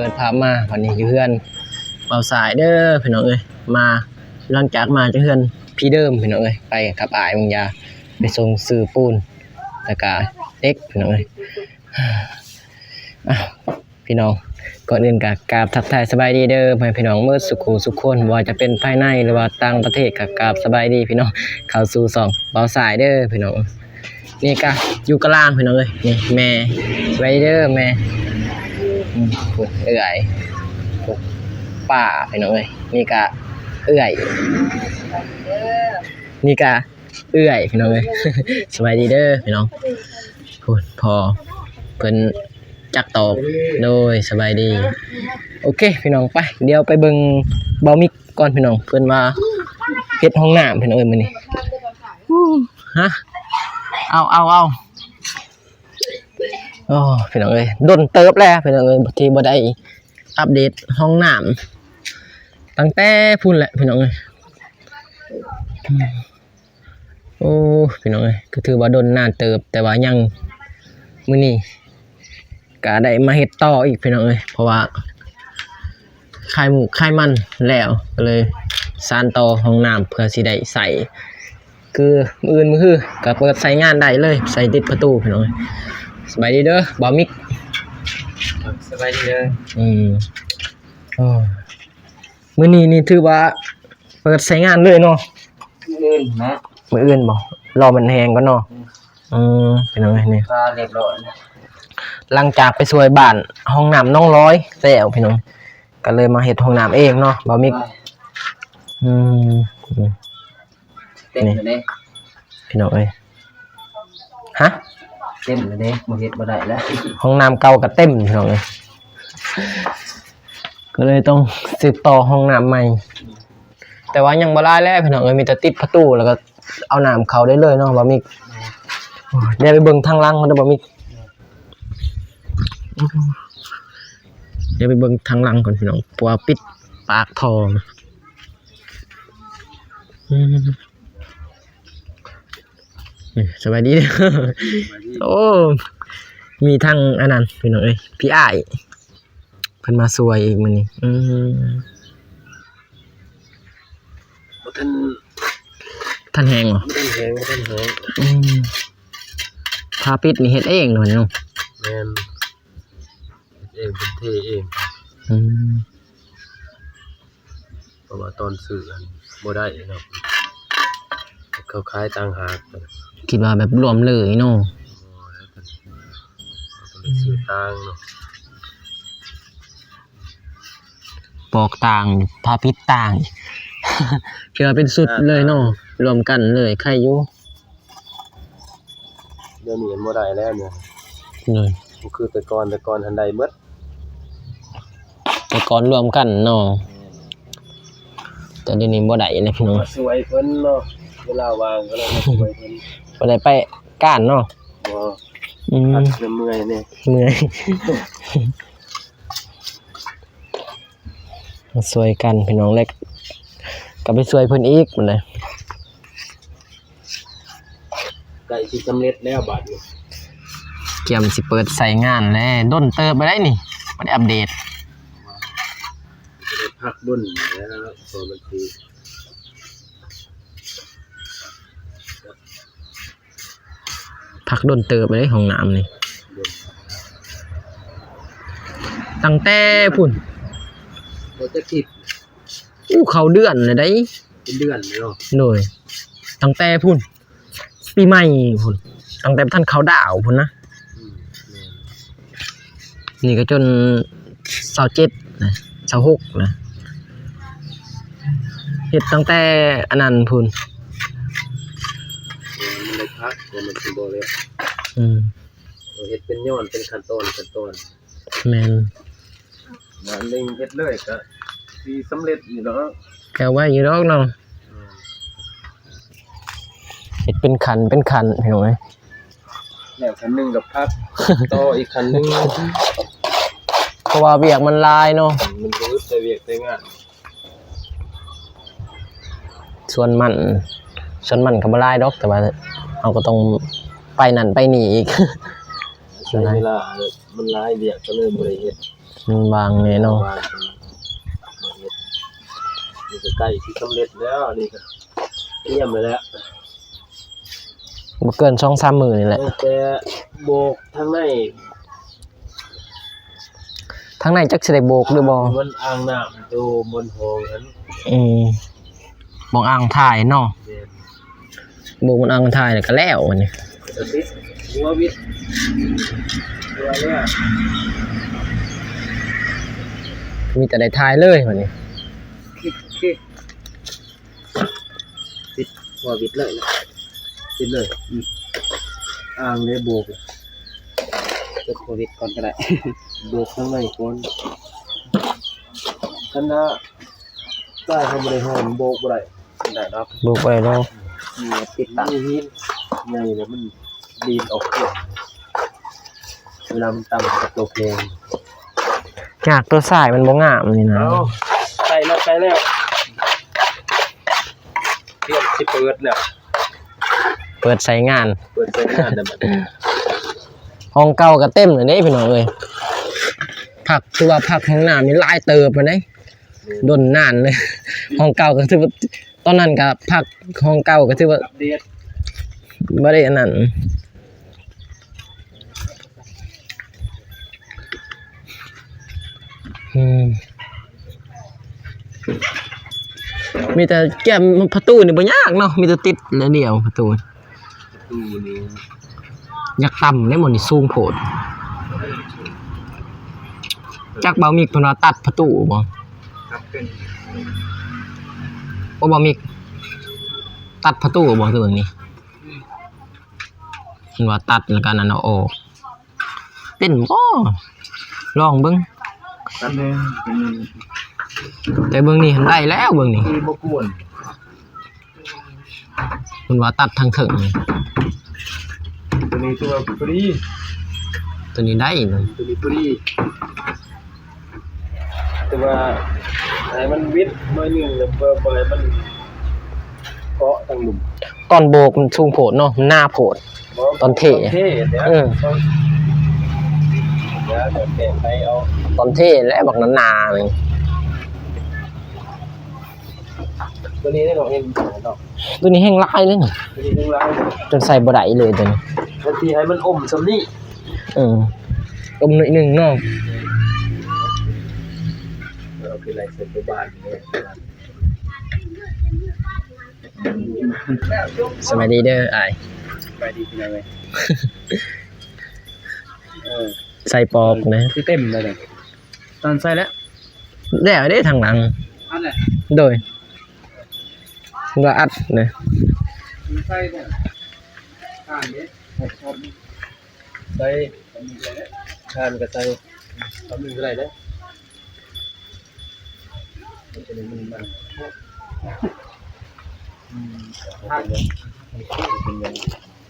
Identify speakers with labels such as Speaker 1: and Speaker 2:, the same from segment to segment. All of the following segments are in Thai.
Speaker 1: ปิดภาพมาวันนี้อยู่เพื่อนเบาสายเด้อพี่น้องเอ้ยมาหลังจากมาจะเพื่อนพี่เดิมพี่น้องเอ้ยไปกับอายมึงยาไปส่งซื้อปูนแล้วก็เด็กพี่น้องเอ้ยพี่น้องก่อนอื่นก็กราบทักทายสบายดีเด้อพี่น้องเมื่อสุขุสุขคนว่าจะเป็นภายในหรือว่าต่างประเทศก็กราบสบายดีพี่น้องเข้าสู่สองเบาสายเด้อพี่น้องนี่ก็อยู่กลางพี่น้องเอ้ยนี่แม่สบายดีเด้อแม่เอื่อยป้าพี่น้องเอ้ยนี่ก็เอื่อยนี่ก็เอื่อยพี่น้องเอ้ยสบายดีเด้อพี่น้องพูดพอเพิ่นจักตอบโดยสบายดีโอเคพี่น้องไปเดี๋ยวไปเบิ่งเบามิกก่อนพี่น้องเพิ่นมาเฮ็ดห้องน้ำพี่น้องเอ้ยมื้อนี้ฮะเอาโอ้พี่น้องเอ้ยดนเติบแล้วพี่น้องเอ้ยที่บ่ได้อัปเดตห้องน้ำตั้งแต่พุ่นแหละพี่น้องเอ้ยโอ้พี่น้องเอ้ยก็ถือว่าดนนานเติบแต่ว่ายังมื้อนี้ก็ได้มาเฮ็ดต่ออีกพี่น้องเอ้ยเพราะว่าคายหมูคายมันแล้วก็เลยสานต่อห้องน้ำเพื่อสิได้ใส่คือมื้ออื่นมื้อฮื้อก็เปิดใช้งานได้เลยใส่ติดประตูพี่น้องสบายดีเด้อบ่าวมิก
Speaker 2: สบายดีเด้อ
Speaker 1: อ๋อมื้อนี้นี่ถือว่าเปิดใช้งานเลยเนาะ
Speaker 2: มื้อนะ
Speaker 1: มื้ออื่นบ่รอมันแห้งก่อนเนาะพี่น้องนี่
Speaker 2: ก็เรียบร้อย
Speaker 1: หลังจากไปช่วยบ้านห้องน้ำน้องร้อยแล้วพี่น้องก็เลยมาเฮ็ดห้องน้ำเองเนาะบ่าวมิก
Speaker 2: เต็มเลยเด้
Speaker 1: พี่น้องเอ้ยฮะ
Speaker 2: เต็มเลยเด้บ่เฮ็ดบ่ได้แล้ว
Speaker 1: ห้องน้ำเก่าก็เต็มพี่น้องเอ้ยก็เลยต้องสืบต่อห้องน้ำใหม่แต่ว่ายังบ่ได้แล้วพี่น้องเอ้ยมีแต่ติดประตูแล้วก็เอาน้ำเข้าได้เลยเนาะบ่าวมิกเดี๋ยวไปเบิ่งทางหลังมันเด้อบ่าวมิกเดี๋ยวไปเบิ่งทางหลังก่อนพี่น้องปัวปิดปากท่อสบายดีโอ้มีทั้งอันนั้นพี่น้องเอ้ยพี่อ้ายเพิ่นมาสวยอีกมื้อนี้
Speaker 2: บ่
Speaker 1: ท่านแฮงเหรอ
Speaker 2: บ่ทันแฮง
Speaker 1: พาปิดนี่เฮ็ดเองเนาะเนาะ
Speaker 2: แม่นเองเป็นเทเองเพราะว่าตอนซื้ออันบ่ได้เนาะเขาขายต่างหาก
Speaker 1: คิดว่าแบบรวมเลยเนาะ
Speaker 2: ต้องซื้อต่างเนาะ
Speaker 1: ปอกต่างพาปิดต่างเชื่อเป็นสุดเลยเนาะรวมกันเลยใครอยู่
Speaker 2: เดี๋ยวนี้บ่ได้แล้วเนี่ย
Speaker 1: เลย
Speaker 2: คือแต่ก่อนทันใดเบิด
Speaker 1: แต่ก่อนรวมกันเนาะแต่เดี๋ยวนี้บ่ได้แล้วพี่น้อง
Speaker 2: สวยเพิ่นเนาะเวลาว่างก็เลยสวยเพิ่น
Speaker 1: บ่ได้ไปก้านเนาะ
Speaker 2: บ่เมื่อยเนี่ย
Speaker 1: เมื่อยสวยกันพี่น้องเล็กก็ไปสวยเพิ่นอีกหมดเลย
Speaker 2: ใกล้สิสำเร็จแล้วบัดนี้
Speaker 1: เกียมสิเปิดใส่งานแล้วด้นเติบไปได้นี่บ่ได้อัปเดต
Speaker 2: ได้พักด้นแล้วพอมันสิ
Speaker 1: พักด้นเติบไปได้ห้องน้ำนี่ตั้งแต่พุ่น
Speaker 2: บ่จะคิด
Speaker 1: เขาเดือนเลยได้
Speaker 2: เป็นเดือนเนาะ
Speaker 1: โดยตั้งแต่พุ่นปีใหม่พุ่นตั้งแต่ท่านเขาดาวพุ่นนะนี่ก็จน27นะ26นะเฮ็ดตั้งแต่อันนั้นพุ่น
Speaker 2: มันได้พักมันสิบ่เลยเฮ็ดเป็นย้อนเป็นขั้นตอน
Speaker 1: แม่น
Speaker 2: ว่านึงเฮ็ดเลยก็สิสำเร็จอยู่เนาะ
Speaker 1: แค่ว่าอยู่ดอกเนาะเฮ็ดเป็นขันพี่น้องเอ้ย
Speaker 2: แล้วคันนึงกับพักต่ออีกคันนึง
Speaker 1: เพราะว่าเวียกมันลายเนาะ
Speaker 2: มันก็อึดแต่เวียกแต่งาน
Speaker 1: ส่วนมันก็บ่ลายดอกแต่ว่าเราก็ต้องไปนั่นไปนี่อีก
Speaker 2: เวลามันลายเวียกก็เลยบ่ได้เฮ็ด
Speaker 1: มันบางแน่เนาะ
Speaker 2: วางนี่ก็ใกล้ที่สำเร็จแล้วนี่ก็เตรียมไปแล้ว
Speaker 1: บ่เกิน 2-3 มื้อนี่แหละ
Speaker 2: แต่โบกทางใน
Speaker 1: ทางในจักสิได้โบกหรือบ่
Speaker 2: มันอ่างน้ำตัวบนห้องนั้น
Speaker 1: บ่อ่างถ่ายเนาะ
Speaker 2: เด่น
Speaker 1: โบกมันอ่างถ่ายแล้วก็แล้วอันนี้
Speaker 2: อาทิตย์หัววิทย์ตัวเนี่ย
Speaker 1: มีแต่ได้ถ่ายเลยวันนี้
Speaker 2: ติดหัววิทย์เลยนะติดเลยอ่างเลยโบกติดหัววิทย์ก่อนก็ได้ โบกข้างในก่อนคณะใต้เขาบริหารโบกอะไรได้ครับ
Speaker 1: โบกไปแล้ว
Speaker 2: ติดตั้งหินใหญ่แล้วมันดีดออกเกี่ยวเวลามันต่ำกับตัวเพลง
Speaker 1: ยากตัวสายมันบ่งามนี่นะ
Speaker 2: เอาใส่แล้วเตรียมสิเปิดแล้ว
Speaker 1: เปิดใช้งาน
Speaker 2: เปิดใช้งานแล้วมัน
Speaker 1: ห้องเก่าก็เต็มเลยเด้พี่น้องเอ้ยผักคือว่าผักห้องน้ำนี่หลายเติบไปเลยดนนานเลย ห้องเก่าก็ถือว่าตอนนั้นก็ผักห้องเก่าก็ถือว่า
Speaker 2: อัปเดต
Speaker 1: บ่ได้อันนั้นมีแต่แก้มประตูนี่บ่ยากเนาะมีแต่ติดแล้วเดียวประตู
Speaker 2: ตู้นี้
Speaker 1: อยากต่ำได้หมดนี่สูงโพดจักเบามิกเพิ่นว่าตัดประตูบ่
Speaker 2: ครับเป็น
Speaker 1: บ่เบามิกตัดประตูบ่คือเบิ่งนี่เพิ่นว่าตัดแล้วก็นั่นเอาออกเป็นบ่ลองเบิ่ง
Speaker 2: ตัดเลยเป็น
Speaker 1: แต่เบิ่งนี่ได้แล้วเบิ่งนี่
Speaker 2: ที่บ่กวน
Speaker 1: เพิ่นว่าตัดทางถึงนี่
Speaker 2: ตัวนี้ตัวฟรี
Speaker 1: ตัวนี้ได้นั่น
Speaker 2: ตัวนี้ฟรีแต่ว่าให้มันวิดหน่อยหนึงแล้วบ่ให้มันเกาะทางหลุม
Speaker 1: ตอนโบกมันสูงโพดเนาะมันหน้าโพด ตอนเท่
Speaker 2: เท่เดี๋ยว
Speaker 1: อืม
Speaker 2: เดี๋ยวแก้ไขเอา
Speaker 1: ตอนเท่และบักนั้นนานี่
Speaker 2: ตัวนี้ได้ดอกเองดอก
Speaker 1: ตัวนี้แห้งลายเลยนี่
Speaker 2: ตัวนี้ทั้งหลาย
Speaker 1: จนใส่บ่ได้เลยตัวนี้
Speaker 2: บางทีให้มันอมซำนี้
Speaker 1: ต้มหน่อยหนึงเนาะ
Speaker 2: เราคืออะไรเสร็จไปบ้านเนี่ย
Speaker 1: สวัสดีเด้ออ้าย
Speaker 2: ไปดีเป็นไง
Speaker 1: ใส่ปอกนะ
Speaker 2: ที่เต็มเลยเนี่ยตอนใส่แล้ว
Speaker 1: แล้วได้ทางหลัง
Speaker 2: อันไหน
Speaker 1: โดยว่าอัดนะ
Speaker 2: ใส่เนี่ยทานเนี่ยใส่ทานก็ใส่ทำมืออะไรเนี่ยมันจะมันทานเป็นยัง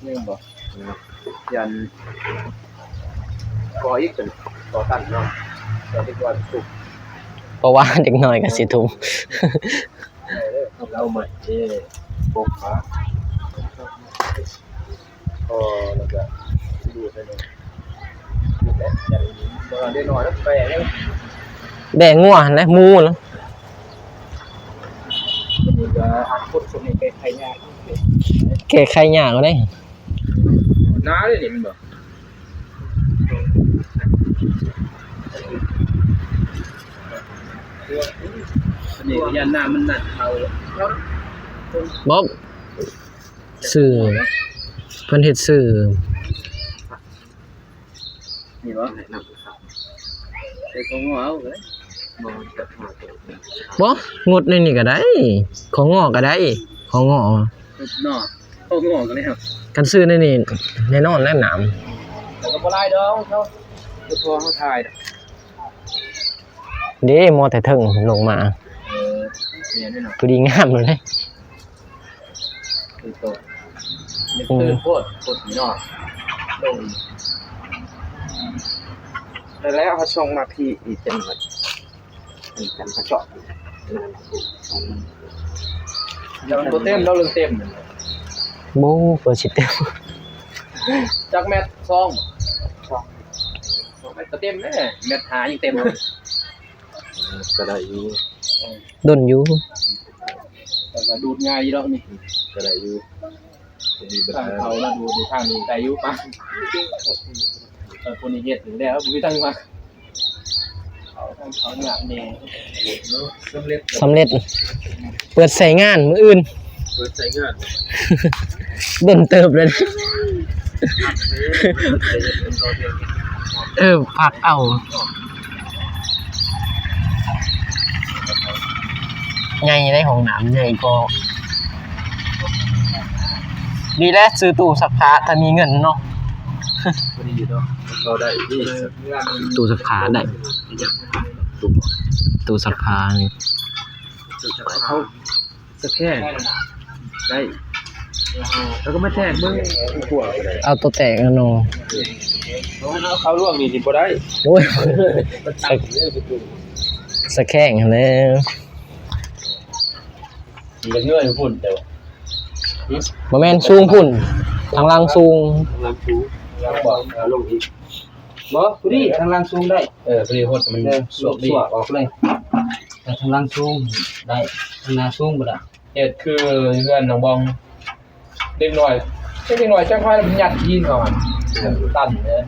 Speaker 2: นี่บอกยันก่ออีกเป็นก่อตั้งเนาะก่อที่ก่อสุก
Speaker 1: เพราะว่าเด็กน้อยก็สิทุ่ม
Speaker 2: เราใหม่ปกฟ้าก็แล้วก็ดูไปเลยแต่อย่างได้น้อยแล้วแปลง
Speaker 1: แดงงัวนะหมูเนาะ
Speaker 2: มันจะพูดคนนี้เป็นใครยาก
Speaker 1: แก่ไข่ยากก็ได้
Speaker 2: น้าเลยนี่มันบอกนี่ยันหน้ามันหนักเขา
Speaker 1: บ๊อบสื่อเพิ่นเฮ็ดสื่อ
Speaker 2: นี่ว่าหนักเขาไอ้ของเอาเลยมองจับหัวตัว
Speaker 1: บ่งดในนี่ก็ได้ ของงอก็ได้ ของงอ
Speaker 2: นอเขางอกันเลยครับ
Speaker 1: กันซื้อในนี่แน่นอนแล้วหนาม
Speaker 2: แต่ก็บ่ไล่ดอกเขาจะพอเขาถ่าย
Speaker 1: เด้มอแต่ถึงลงมา
Speaker 2: เนี่ยนี่เนาะ
Speaker 1: พอดีงามเลย
Speaker 2: คือตัวนี่คือโคตรนี่เนาะลงแล้วเขาส่งมาพี่อีกจังหวัดอีกจังหวัดเจาะยังตัวเต็มเราเรื่องเต็ม
Speaker 1: โบเปิดสิเต็ม
Speaker 2: จักแมทซอง
Speaker 3: ก็เต็มแน่เม็ดหายังเต็ม
Speaker 2: ก็ได้อยู่
Speaker 1: ดนอยู่
Speaker 3: แต่ก็ดูดง่ายอยู่แล้วนี่
Speaker 2: ก็ได้อยู่มีปัญ
Speaker 3: ทาง
Speaker 2: หา
Speaker 3: เขาแล้วดูทางนี้ได้อยู่ป่ะคนนี้เฮ็ดถึงแล้วบ่มีตังมาเขาเนี่ยนี่สำเร็จ
Speaker 1: สำเร็จ เปิดใส่งานมื้ออื่น
Speaker 2: เปิดใช้งาน
Speaker 1: ดนเติบเลยพักเอาใหญ่ได้ของน้ำใหญ่ก็ดีแล้วซื้อตู้สักผ้าถ้ามีเงินเนาะ
Speaker 2: พอดีเนาะเราได้ที่
Speaker 1: ตู้สักผ้าได้ตู้สักผ้านี่
Speaker 2: เขาสแค่ได้แล้วก็มาแทกมึงขวดก็ได้
Speaker 1: เอาตัวแตกแล้วเนาะ
Speaker 2: เขาล่วงนี่สิบ่ได้
Speaker 1: โอ้ยสะแข้งแล้ว
Speaker 2: มันเงื่อนพุ่นแต่ว่า
Speaker 1: บ่แม่นสูงพุ่นทางล่างสูง
Speaker 2: น้ำชูบอกเอาลงอีก
Speaker 3: บ่พอดีทางล่างสูงได้
Speaker 2: พอดีโหดมันสวบดี
Speaker 3: ออกเลยแต่ทางล่างสูงได้ทางหน้าสูงบ่ได้
Speaker 4: เหตุคือเพื่อนน้องบองเด็กหน่อยจ้างควายมันยัดยีนก่อนตันเนี่ย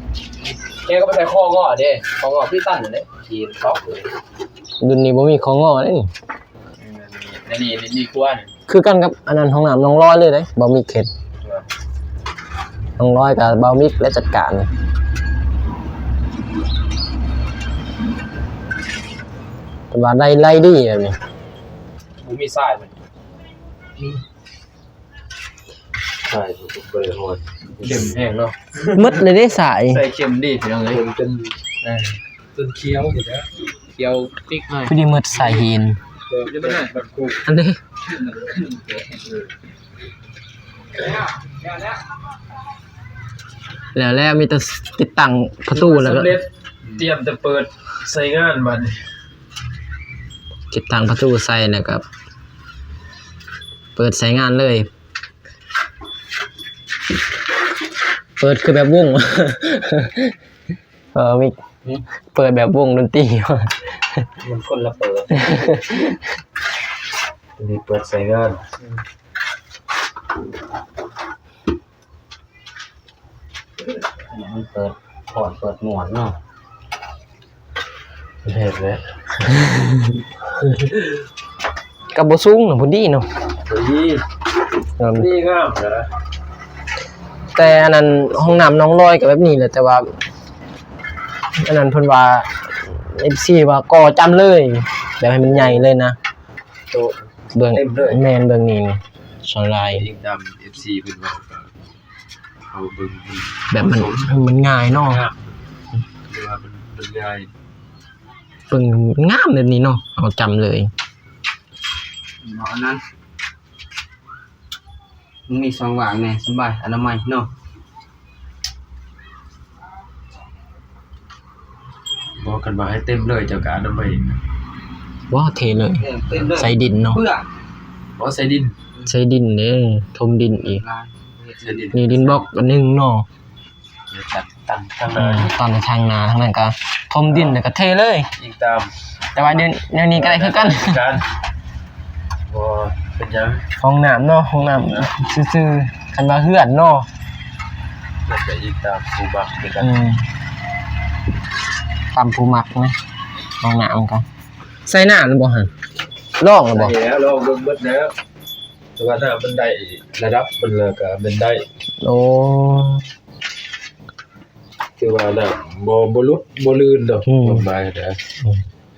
Speaker 4: แกก็ไปใส่ข้องอเด้ข้องอพี่ตันเลยยีนท็อกเลย
Speaker 1: รุ่นนี้บ่มีของงอเด้นี่
Speaker 4: นี่กวน
Speaker 1: คือกันกับอันนั้นห้องน้ำน้องร้อยเลยเด้บ่มีเข็ดน้องร้อยกับเบามิกและจัดการแต่ว่าได้ไล่ดีแบบนี้
Speaker 4: บูมีทรายมัน
Speaker 2: ใช่ผมไปโหด
Speaker 4: เข็มแห้งเนาะ
Speaker 1: มืดเลยได้สาย
Speaker 4: ใส่เข็มดีพี่น้องเอ้ย
Speaker 2: จนจนเคี้ยวอยู่แล้ว
Speaker 4: เกี่ยวติ๊กให้
Speaker 1: คือดีมืดสายหิน
Speaker 4: จะไม่ได้แบบกู
Speaker 1: อันนี้แล้วมีแต่ติดตั้งประตูแล้วก็
Speaker 4: สำเร็จเตรียมจะเปิดใส่งานบัดนี้
Speaker 1: ติดตั้งประตูใส่แล้วก็เปิดใช้งานเลย เปิดคือแบบวง มิกเปิดแบบวงดนตรี
Speaker 2: มันคนละเปิดนี่เปิดใส่งานมันเปิดพอร์ตเปิดหมวดเนาะเห็นแล้ว
Speaker 1: กับบ่สูงน่ะพุ่นดีเนาะ
Speaker 2: นี่งามนะ
Speaker 1: แต่อันนั้นห้องน้ำน้องลอยก็แบบนี้แหละแต่ว่าอันนั้นเพิ่นว่า FC ว่าก่อจำเลยแบบให้มันใหญ่เลยนะ
Speaker 2: โต
Speaker 1: เบิ่งแม่นเบิ่งนี่นี่สไลด์
Speaker 2: ยิงดำ FC เป็นว่าเอาเบิ่ง
Speaker 1: แบบมันง่ายเนาะ
Speaker 2: เวลามันง่าย
Speaker 1: เบิ่งงามแบบนี้เนาะเอาจำเลย
Speaker 3: เนาะอันนั้นมันมี2ว่างแน่สบายอนามัยเนาะ
Speaker 2: บอกกันมาให้เต็มเลยเจ้าการทำไม
Speaker 1: ว้าวเทเลย
Speaker 3: เต็มเลย
Speaker 1: ใส่ดินเนาะ
Speaker 3: เพื่อ
Speaker 2: เพราะใส่ดิน
Speaker 1: ใส่ดินเด้ทมดินอีก
Speaker 3: ลาย
Speaker 2: ใส่ดิน
Speaker 1: นี่ดินบล็อกอันหนึงเนาะ
Speaker 2: จัดตั้งข้างห
Speaker 1: อ่า
Speaker 2: น้า
Speaker 1: ตอนในทางนาทางนั้นก็ทมดินแล้วก็เทเลย
Speaker 2: ยิงตาม
Speaker 1: แต่ว่าเดี๋ยวนี้ก็ได้คือกัน
Speaker 2: การพอเป็นยัง
Speaker 1: ห้องน้ำเนาะห้องน้ำซื่อๆคันว่าเฮือนเนาะ
Speaker 2: มันจะยิงตามครูบักเป็นกัน
Speaker 1: ตามผู้มักนะห้องน้ำกันใส่น้ำหรือบ่หั่นลองหรือบ่
Speaker 2: แล้วเราเบิ่งเบิดแล้วแต่ว่าถ้ามันได้ระดับมันเลยก็มันได้
Speaker 1: โอ้
Speaker 2: คือว่าน่ะบ่ลุดบ่ลื่นดอกประมาณนั้น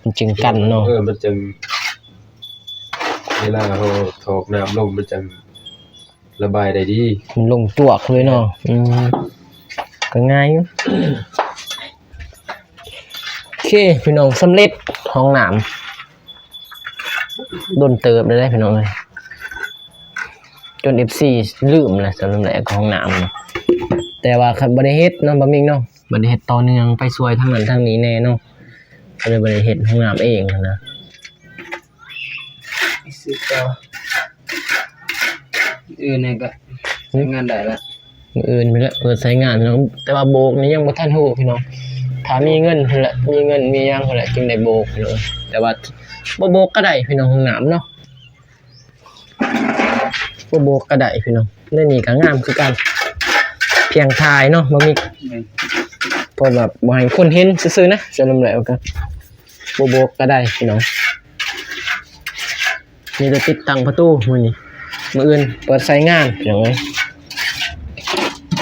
Speaker 1: มันจึงกันเนาะ
Speaker 2: มันจึงเวลาเราถอกน้ำลงมันจึงระบายได้ดี
Speaker 1: มันลงจวกเลยเนาะก็ง่ายอยู่โอเคพี่น้องสำเร็จห้องน้ำโดนเติบได้พี่น้องเลยจน FC ลืมเลยสำหรับแหลกห้องน้ำแต่ว่าคันบ่ได้เฮ็ดเนาะบ่มีเนาะบ่ได้เฮ็ดต่อเนื่องไปช่วยทางนั้นทางนี้แน่เนาะก็เลยบ่ได้เฮ็ดห้องน้ำเองนะ
Speaker 3: สิเจ้าเนี่ยก็ใช้งานได้ละ
Speaker 1: มื้ออื่นไปแล้วเปิดใช้งานพี่น้องแต่ว่าโบกนี่ยังบ่ทันฮู้พี่น้อง ถ้ามีเงินนั่นแหละมีเงินมีหยังนั่นแหละจึงได้โบกพี่น้องแต่ว่าบ่โบกก็ได้พี่น้องห้องน้ำเนาะบ่โบกก็ได้พี่น้องในนี่ก็งามคือกันเพียงทายเนาะบ่มีพอแบบบ่ให้คนเห็นซื่อๆนะจะนำแล้วก็บ่โบกก็ได้พี่น้องนี่จะติดตั้งประตูมื้อนี้มื้ออื่นเปิดใช้งานพี่น้องเอ้ย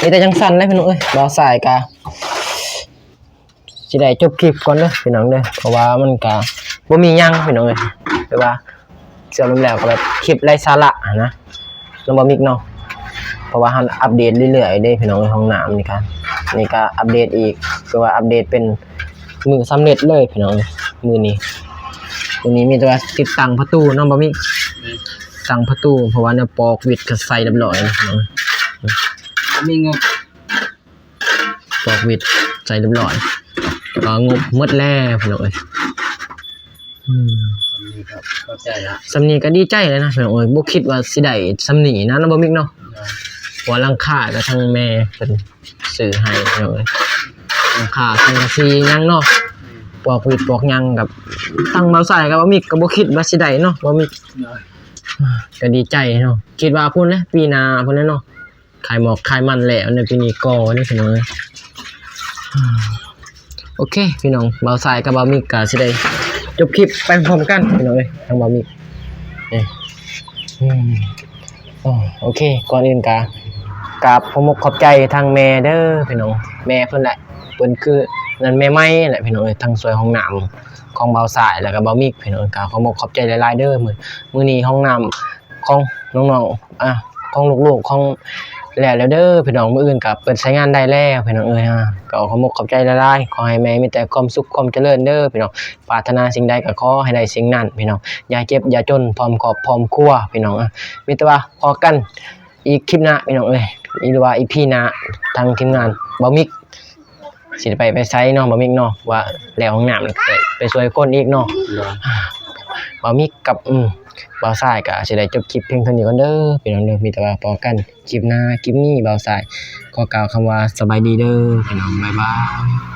Speaker 1: นี่แต่จังสั่นเลยพี่น้องเอ้ยบ่สายกะสิได้จบคลิปก่อนเด้อพี่น้องเด้อเพราะว่ามันก็บ่มีหยังพี่น้องเอ้ยแต่ว่าเสื่อมแล้วก็แบบคลิปไร้สาระนะน้องบ่มิกเนาะเพราะว่าเฮาอัปเดตเรื่อยๆเด้พี่น้องในห้องน้ำนี่ก็อัปเดตอีกคือว่าอัปเดตเป็นมือสำเร็จเลยพี่น้องมือนี้มีแต่ว่าติดตั้งประตูน้องบ่มิกตั้งประตูเพราะว่าเนี่ยปอกวิดก็ใส่เรียบร้อยนะพี่น้อง
Speaker 3: มีงบ
Speaker 1: ปอกวิดใส่เรียบร้อยก็งบหมดแล้วพี่น้องเอ้ย
Speaker 3: นี่ครับเข้าใจละ
Speaker 1: สำนีก็ดีใจเลยนะพี่น้องเอ้ยบ่คิดว่าสิได้สำนีนะน้องบ่มิกเนาะว่าหลังคาก็ทางแม่เพิ่นซื้อให้พี่น้องเอ้ยหลังคาสังกะสีหยังเนาะปอกวิดปอกหยังกับตั้งเบาใส่ก็บ่มิกก็บ่คิดว่าสิได้เนาะบ่มิกก็ดีใจเนาะคิดว่าพุ่นแหละปีหน้าพุ่นแหละเนาะขายหมอกขายมันแล้วในปีนี้ก็นี่พี่น้องเอ้ยโอเคพี่น้องเบาใส่กับบ่มิกก็สิได้จบคลิปไปพร้อมกันพี่น้องเอ้ยทางบ่มิกโอเคก่อนอื่นกราบขขอบใจทางแม่เด้อพี่น้องแม่เพิ่นแหละเพิ่นคือนั่นแม่ไม้แหละพี่น้องเอ้ยทางสวยห้องน้ำของเบาสายแล้วก็เบามิกพี่น้องกราบขอบใจหลายๆเด้อมื้อนี้ห้องน้ำของน้องๆของลูกๆของแล้วเด้อพี่น้องมื้ออื่นก็เปิดใช้งานได้แล้วพี่น้องเอ้ยก็ขอบใจหลายๆขอให้แม่มีแต่ความสุขความเจริญเด้อพี่น้องปรารถนาสิ่งใดก็ขอให้ได้สิ่งนั้นพี่น้องอย่าเจ็บอย่าจนพร้อมครอบพร้อมครัวพี่น้องมีแต่ว่าพอกันอีกคลิปหน้าพี่น้องเอ้ยหรือว่าอีพีหน้าทางทีมงานบ่มิกสิไปไสเนาะบ่มิกเนาะว่าแล้วห้องน้ำไปช่วยคนอีกเนาะบ่มิกกับบ่าวสายก็สิได้จบคลิปเพียงเท่านี้ก่อนเด้อพี่น้องเด้อมีแต่ว่าพอกันคลิปหน้าคลิปนี้บ่าวสายขอกล่าวคำว่าสบายดีเด้อพี่น้องบ๊ายบาย